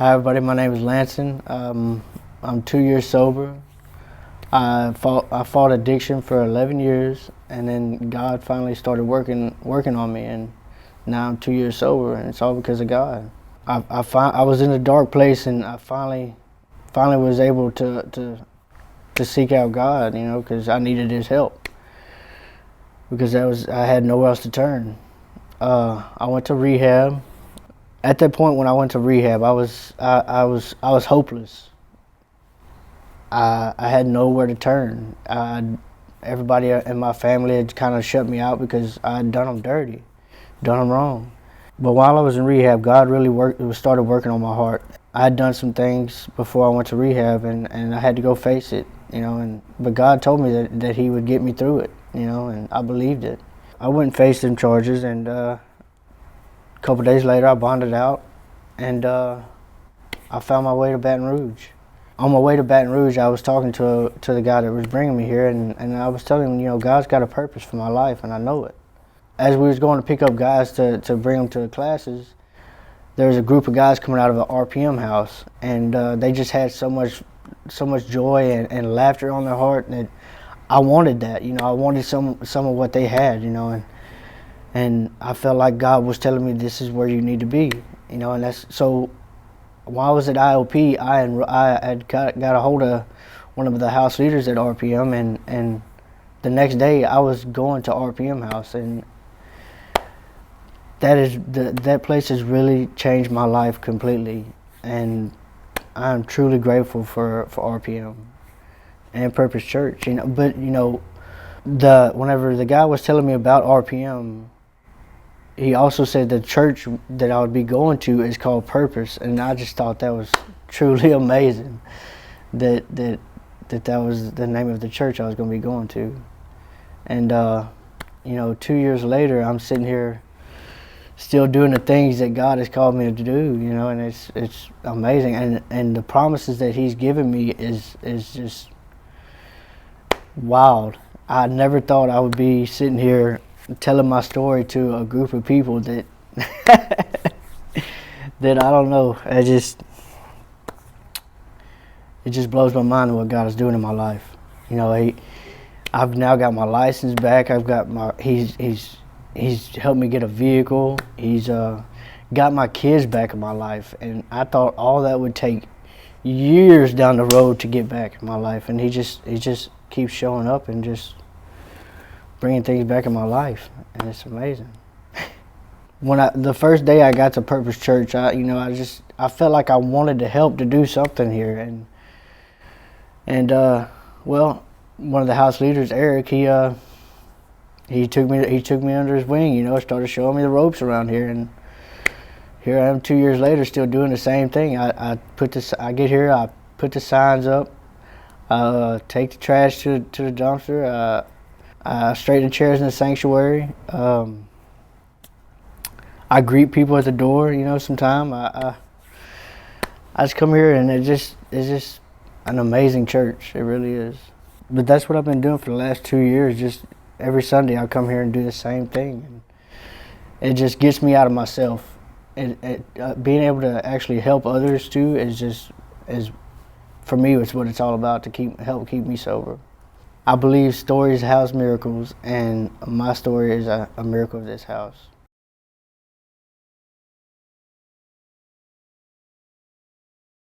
Hi everybody, my name is Lanson. I'm 2 years sober. I fought addiction for 11 years, and then God finally started working on me, and now I'm 2 years sober, and it's all because of God. I was in a dark place, and I finally was able to seek out God, because I needed His help, because I had nowhere else to turn. I went to rehab. At that point when I went to rehab, I was hopeless. I had nowhere to turn. Everybody in my family had kind of shut me out because I had done them dirty, done them wrong. But while I was in rehab, God really started working on my heart. I had done some things before I went to rehab, and I had to go face it, but God told me that He would get me through it, and I believed it. I went and faced them charges, and a couple days later I bonded out, and I found my way to Baton Rouge. On my way to Baton Rouge, I was talking to the guy that was bringing me here, and I was telling him, God's got a purpose for my life, and I know it. As we was going to pick up guys to bring them to the classes, there was a group of guys coming out of an RPM house, and they just had so much joy and laughter on their heart, and I wanted that. I wanted some of what they had, and I felt like God was telling me, this is where you need to be, and that's so. While I was at IOP, I had got a hold of one of the house leaders at RPM, and the next day I was going to RPM house, and that place has really changed my life completely, and I'm truly grateful for RPM and Purpose Church. But whenever the guy was telling me about RPM, he also said the church that I would be going to is called Purpose, and I just thought that was truly amazing that was the name of the church I was going to be going to. And 2 years later, I'm sitting here still doing the things that God has called me to do, and it's amazing. And the promises that He's given me is just wild. I never thought I would be sitting here telling my story to a group of people that that I don't know. It just blows my mind what God is doing in my life. I've now got my license back. I've got He's helped me get a vehicle. He's got my kids back in my life, and I thought all that would take years down the road to get back in my life, and He just keeps showing up and just bringing things back in my life, and it's amazing. The first day I got to Purpose Church, I felt like I wanted to help to do something here, and one of the house leaders, Eric, he took me under his wing, started showing me the ropes around here, and here I am 2 years later still doing the same thing. I get here, I put the signs up, take the trash to the dumpster, straighten the chairs in the sanctuary. I greet people at the door, sometime. I just come here, and it's just an amazing church. It really is. But that's what I've been doing for the last 2 years. Just every Sunday I come here and do the same thing. And it just gets me out of myself. Being able to actually help others too is for me, it's what it's all about, to help keep me sober. I believe stories house miracles, and my story is a miracle of this house.